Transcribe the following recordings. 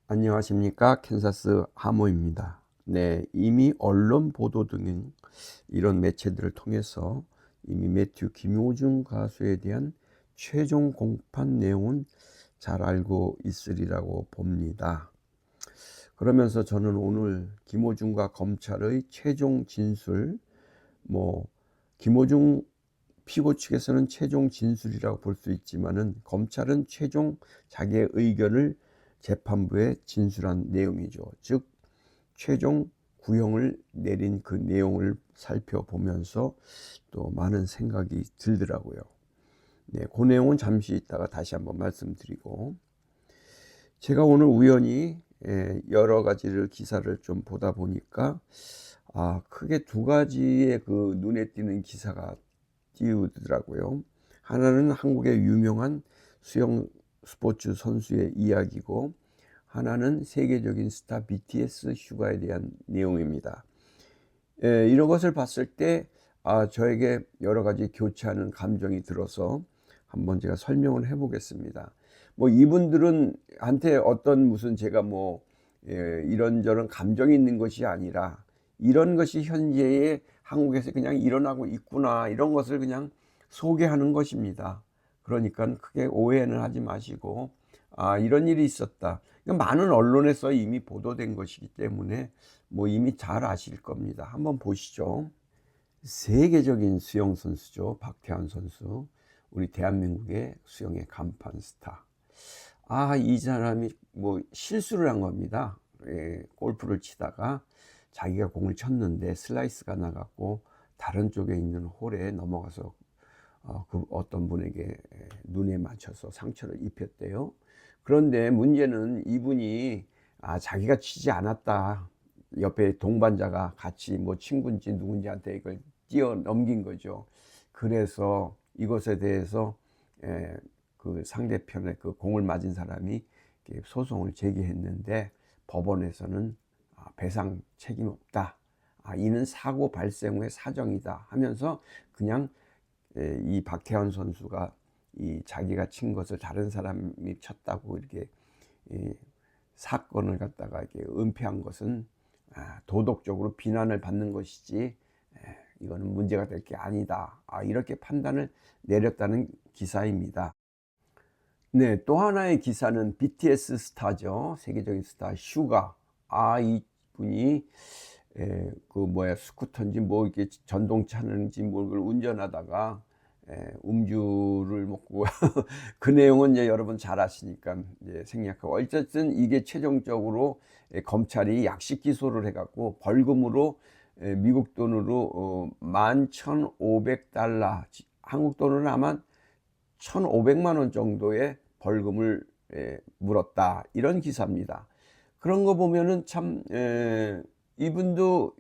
안녕하십니까. 캔사스 하모입니다. 네, 이미 언론 보도 등 이런 매체들을 통해서 이미 매튜 김호중 가수에 대한 최종 공판 내용은 잘 알고 있으리라고 봅니다. 그러면서 저는 오늘 김호중과 검찰의 최종 진술, 김호중 피고 측에서는 최종 진술이라고 볼 수 있지만은 검찰은 최종 자기의 의견을 재판부에 진술한 내용이죠. 즉 최종 구형을 내린 그 내용을 살펴보면서 또 많은 생각이 들더라고요. 네, 그 내용은 잠시 있다가 다시 한번 말씀드리고, 제가 오늘 우연히 여러 가지를 기사를 좀 보다 보니까 크게 두 가지의 그 눈에 띄는 기사가 띄우더라고요. 하나는 한국의 유명한 수영 스포츠 선수의 이야기고, 하나는 세계적인 스타 BTS 휴가에 대한 내용입니다. 이런 것을 봤을 때 저에게 여러 가지 교차하는 감정이 들어서 한번 제가 설명을 해보겠습니다. 이분들은 한테 어떤 무슨 제가 이런저런 감정이 있는 것이 아니라 이런 것이 현재의 한국에서 그냥 일어나고 있구나, 이런 것을 그냥 소개하는 것입니다. 그러니까 크게 오해는 하지 마시고, 이런 일이 있었다, 많은 언론에서 이미 보도된 것이기 때문에 이미 잘 아실 겁니다. 한번 보시죠. 세계적인 수영 선수죠. 박태환 선수. 우리 대한민국의 수영의 간판 스타. 이 사람이 실수를 한 겁니다. 골프를 치다가 자기가 공을 쳤는데 슬라이스가 나갔고 다른 쪽에 있는 홀에 넘어가서 그 어떤 분에게 눈에 맞춰서 상처를 입혔대요. 그런데 문제는 이분이 자기가 치지 않았다, 옆에 동반자가 같이 친구인지 누군지한테 이걸 뛰어넘긴 거죠. 그래서 이것에 대해서 그 상대편의 그 공을 맞은 사람이 소송을 제기했는데 법원에서는 배상 책임 없다, 이는 사고 발생 후의 사정이다 하면서 그냥 이 박태환 선수가 이 자기가 친 것을 다른 사람이 쳤다고 이렇게 사건을 갖다가 이렇게 은폐한 것은 도덕적으로 비난을 받는 것이지 이거는 문제가 될 게 아니다, 이렇게 판단을 내렸다는 기사입니다. 네, 또 하나의 기사는 BTS 스타죠. 세계적인 스타 슈가. 이분이 스쿠터인지 이렇게 전동차인지 그걸 운전하다가 음주를 먹고 그 내용은 이제 여러분 잘 아시니까 이제 생략하고, 어쨌든 이게 최종적으로 검찰이 약식 기소를 해갖고 벌금으로 미국 돈으로 11,500달러, 한국 돈으로 아마 1,500만 원 정도의 벌금을 물었다, 이런 기사입니다. 그런 거 보면은 참 이분도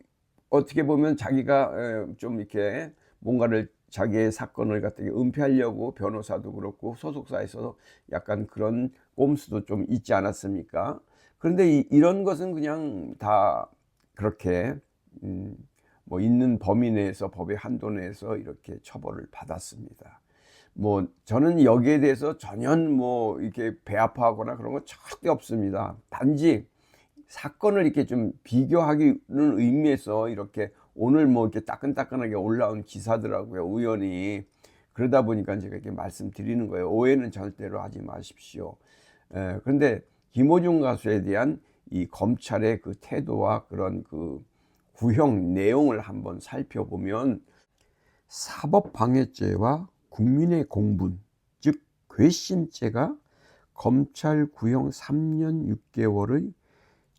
어떻게 보면 자기가 좀 이렇게 뭔가를 자기의 사건을 갖다가 은폐하려고 변호사도 그렇고 소속사에서 약간 그런 꼼수도 좀 있지 않았습니까? 그런데 이런 것은 그냥 다 그렇게 있는 범위 내에서, 법의 한도 내에서 이렇게 처벌을 받았습니다. 저는 여기에 대해서 전혀 이렇게 배 아파하거나 그런 거 절대 없습니다. 단지 사건을 이렇게 좀 비교하기는 의미에서 이렇게 오늘 이렇게 따끈따끈하게 올라온 기사더라고요, 우연히. 그러다 보니까 제가 이렇게 말씀드리는 거예요. 오해는 절대로 하지 마십시오. 그런데 김호중 가수에 대한 이 검찰의 그 태도와 그런 그 구형 내용을 한번 살펴보면, 사법방해죄와 국민의 공분, 즉 괘씸죄가 검찰 구형 3년 6개월의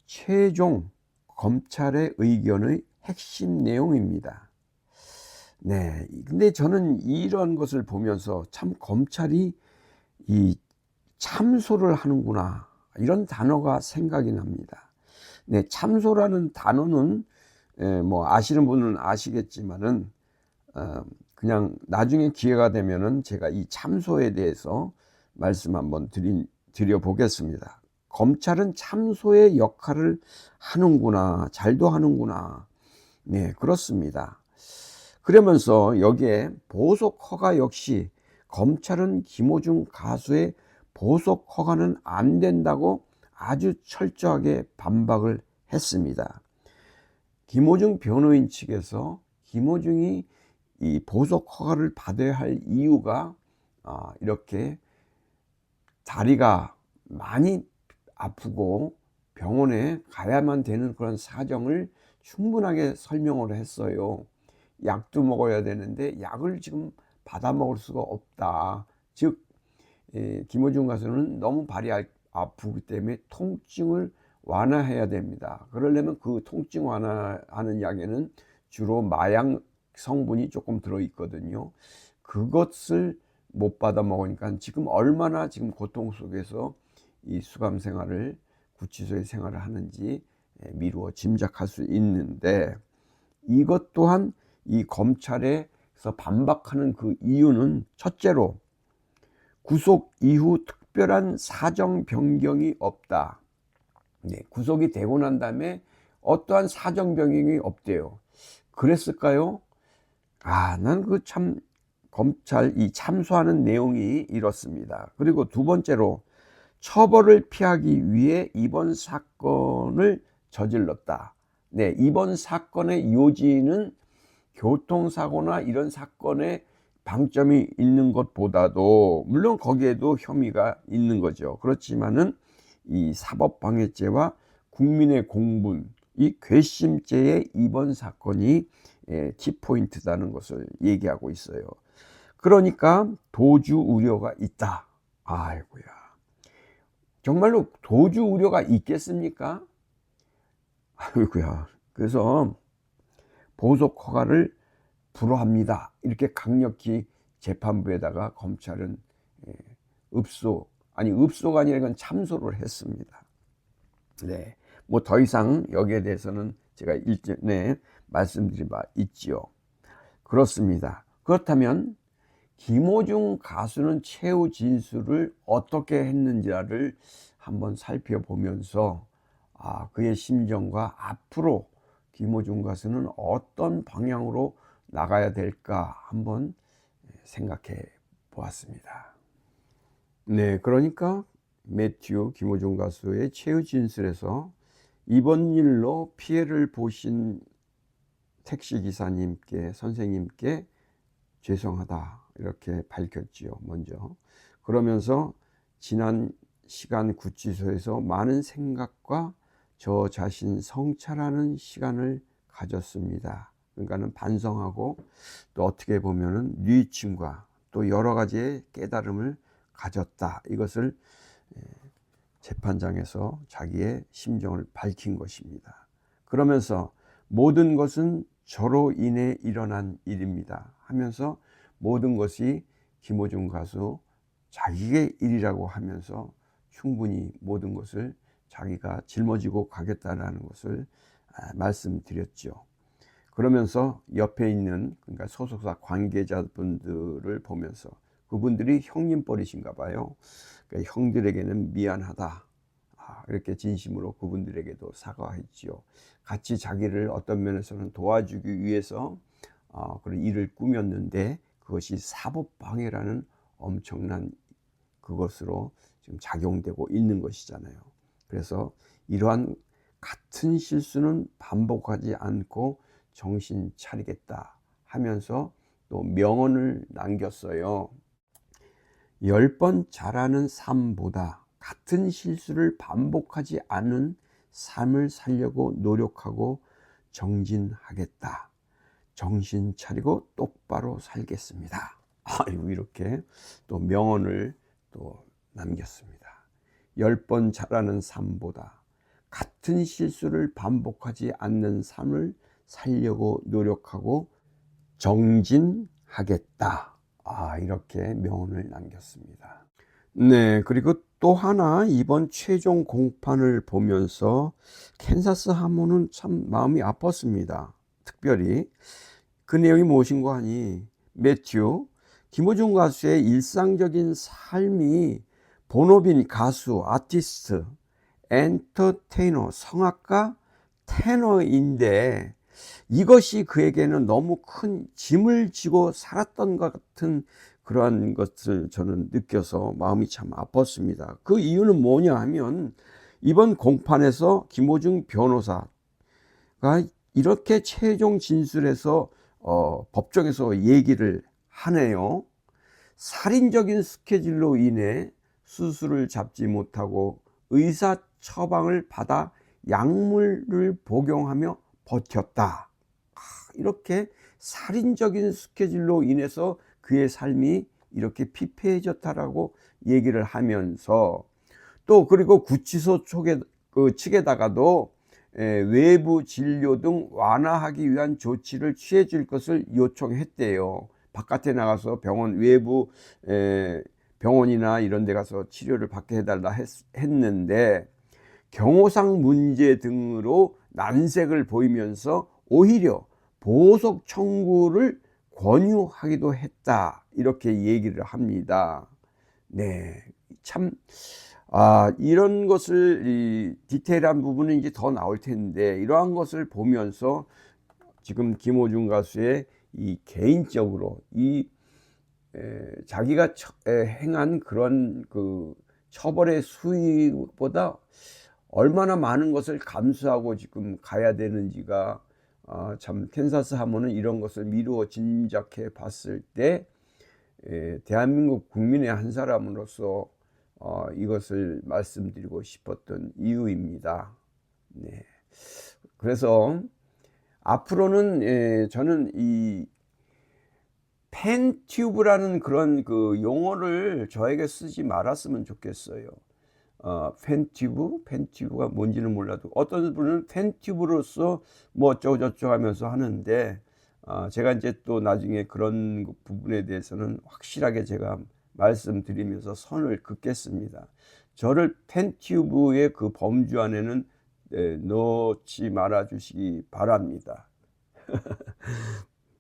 최종 검찰의 의견의 핵심 내용입니다. 네, 근데 저는 이런 것을 보면서 참 검찰이 이 참소를 하는구나, 이런 단어가 생각이 납니다. 네, 참소라는 단어는 아시는 분은 아시겠지만은 그냥 나중에 기회가 되면은 제가 이 참소에 대해서 말씀 한번 드려보겠습니다. 검찰은 참소의 역할을 하는구나, 잘도 하는구나. 네, 그렇습니다. 그러면서 여기에 보석 허가 역시 검찰은 김호중 가수의 보석 허가는 안 된다고 아주 철저하게 반박을 했습니다. 김호중 변호인 측에서 김호중이 이 보석 허가를 받아야 할 이유가 이렇게 다리가 많이 아프고 병원에 가야만 되는 그런 사정을 충분하게 설명을 했어요. 약도 먹어야 되는데 약을 지금 받아 먹을 수가 없다. 즉 김호중 가수는 너무 발이 아프기 때문에 통증을 완화해야 됩니다. 그러려면 그 통증 완화하는 약에는 주로 마약 성분이 조금 들어 있거든요. 그것을 못 받아 먹으니까 지금 얼마나 지금 고통 속에서 이 수감 생활을, 구치소의 생활을 하는지 미루어 짐작할 수 있는데, 이것 또한 이 검찰에서 반박하는 그 이유는 첫째로 구속 이후 특별한 사정 변경이 없다. 구속이 되고 난 다음에 어떠한 사정 변경이 없대요. 그랬을까요? 난 그 참 검찰 이 참수하는 내용이 이렇습니다. 그리고 두 번째로 처벌을 피하기 위해 이번 사건을 저질렀다. 이번 사건의 요지는 교통사고나 이런 사건에 방점이 있는 것보다도 물론 거기에도 혐의가 있는 거죠. 그렇지만은 이 사법방해죄와 국민의 공분, 이 괘씸죄의 이번 사건이 키포인트다는 것을 얘기하고 있어요. 그러니까 도주 우려가 있다. 아이고야, 정말로 도주 우려가 있겠습니까? 아이고야. 그래서 보석 허가를 불허합니다. 이렇게 강력히 재판부에다가 검찰은 읍소가 아니라 이건 참소를 했습니다. 뭐 더 이상 여기에 대해서는 제가 일전에 말씀드린 바 있지요. 그렇습니다. 그렇다면 김호중 가수는 최후 진술을 어떻게 했는지를 한번 살펴보면서 그의 심정과 앞으로 김호중 가수는 어떤 방향으로 나가야 될까 한번 생각해 보았습니다. 그러니까 매튜 김호중 가수의 최후 진술에서 이번 일로 피해를 보신 택시기사님께, 선생님께 죄송하다 이렇게 밝혔지요. 먼저 그러면서 지난 시간 구치소에서 많은 생각과 저 자신 성찰하는 시간을 가졌습니다. 그러니까는 반성하고 또 어떻게 보면은 뉘우침과 또 여러 가지의 깨달음을 가졌다. 이것을 재판장에서 자기의 심정을 밝힌 것입니다. 그러면서 모든 것은 저로 인해 일어난 일입니다 하면서 모든 것이 김호중 가수 자기의 일이라고 하면서 충분히 모든 것을 자기가 짊어지고 가겠다라는 것을 말씀드렸죠. 그러면서 옆에 있는, 그러니까 소속사 관계자분들을 보면서 그분들이 형님뻘이신가 봐요. 그러니까 형들에게는 미안하다, 이렇게 진심으로 그분들에게도 사과했지요. 같이 자기를 어떤 면에서는 도와주기 위해서 그런 일을 꾸몄는데 그것이 사법방해라는 엄청난 그것으로 지금 작용되고 있는 것이잖아요. 그래서 이러한 같은 실수는 반복하지 않고 정신 차리겠다 하면서 또 명언을 남겼어요. 10번 잘하는 삶보다 같은 실수를 반복하지 않은 삶을 살려고 노력하고 정진하겠다. 정신 차리고 똑바로 살겠습니다. 이렇게 또 명언을 또 남겼습니다. 10번 잘하는 삶보다 같은 실수를 반복하지 않는 삶을 살려고 노력하고 정진하겠다. 이렇게 명언을 남겼습니다. 그리고 또 하나 이번 최종 공판을 보면서 캔사스 하모는 참 마음이 아팠습니다. 특별히 그 내용이 무엇인가 하니 매튜 김호중 가수의 일상적인 삶이 본업인 가수, 아티스트, 엔터테이너, 성악가, 테너인데 이것이 그에게는 너무 큰 짐을 지고 살았던 것 같은 그러한 것을 저는 느껴서 마음이 참 아팠습니다. 그 이유는 뭐냐 하면 이번 공판에서 김호중 변호사가 이렇게 최종 진술에서 법정에서 얘기를 하네요. 살인적인 스케줄로 인해 수술을 잡지 못하고 의사 처방을 받아 약물을 복용하며 버텼다. 이렇게 살인적인 스케줄로 인해서 그의 삶이 이렇게 피폐해졌다라고 얘기를 하면서, 또 그리고 구치소 측에다가도 외부 진료 등 완화하기 위한 조치를 취해 줄 것을 요청했대요. 바깥에 나가서 외부 병원이나 이런 데 가서 치료를 받게 해달라 했는데, 경호상 문제 등으로 난색을 보이면서 오히려 보석 청구를 권유하기도 했다, 이렇게 얘기를 합니다. 네, 참 이런 것을, 이 디테일한 부분은 이제 더 나올 텐데, 이러한 것을 보면서 지금 김호중 가수의 이 개인적으로 자기가 행한 그런 그 처벌의 수위보다 얼마나 많은 것을 감수하고 지금 가야 되는지가, 참 캔사스 하면은 이런 것을 미루어 짐작해 봤을 때 대한민국 국민의 한 사람으로서 이것을 말씀드리고 싶었던 이유입니다. 네. 그래서 앞으로는 저는 이 팬튜브라는 그런 그 용어를 저에게 쓰지 말았으면 좋겠어요. 팬튜브가 뭔지는 몰라도 어떤 분은 팬튜브로서 뭐 어쩌고 저쩌고 하면서 하는데, 제가 이제 또 나중에 그런 부분에 대해서는 확실하게 제가 말씀드리면서 선을 긋겠습니다. 저를 팬튜브의 그 범주 안에는 넣지 말아 주시기 바랍니다.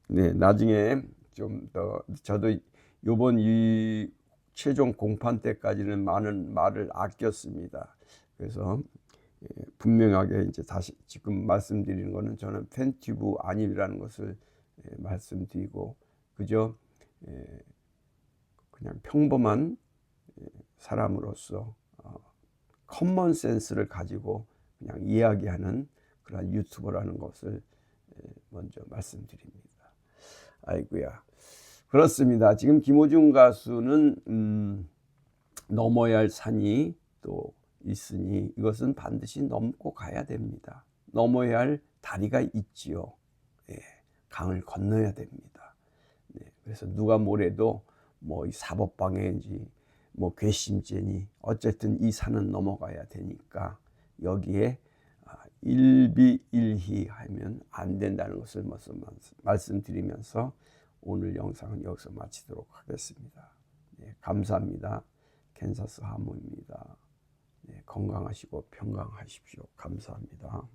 네, 나중에 좀 더 저도 요번 이 최종 공판 때까지는 많은 말을 아꼈습니다. 그래서 분명하게 이제 다시 지금 말씀드리는 것은 저는 팬튜브 아니라는 것을 말씀드리고, 그저 그냥 평범한 사람으로서 커먼 센스를 가지고 그냥 이야기하는 그런 유튜버라는 것을 먼저 말씀드립니다. 아이고야. 그렇습니다. 지금 김호중 가수는 넘어야 할 산이 또 있으니 이것은 반드시 넘고 가야 됩니다. 넘어야 할 다리가 있지요. 예, 강을 건너야 됩니다. 네, 그래서 누가 뭐래도 뭐 사법방해인지 뭐 괘씸죄니 어쨌든 이 산은 넘어가야 되니까 여기에 일비일희 하면 안 된다는 것을 말씀드리면서 오늘 영상은 여기서 마치도록 하겠습니다. 네, 감사합니다. 캔사스 하모입니다. 네, 건강하시고 평강하십시오. 감사합니다.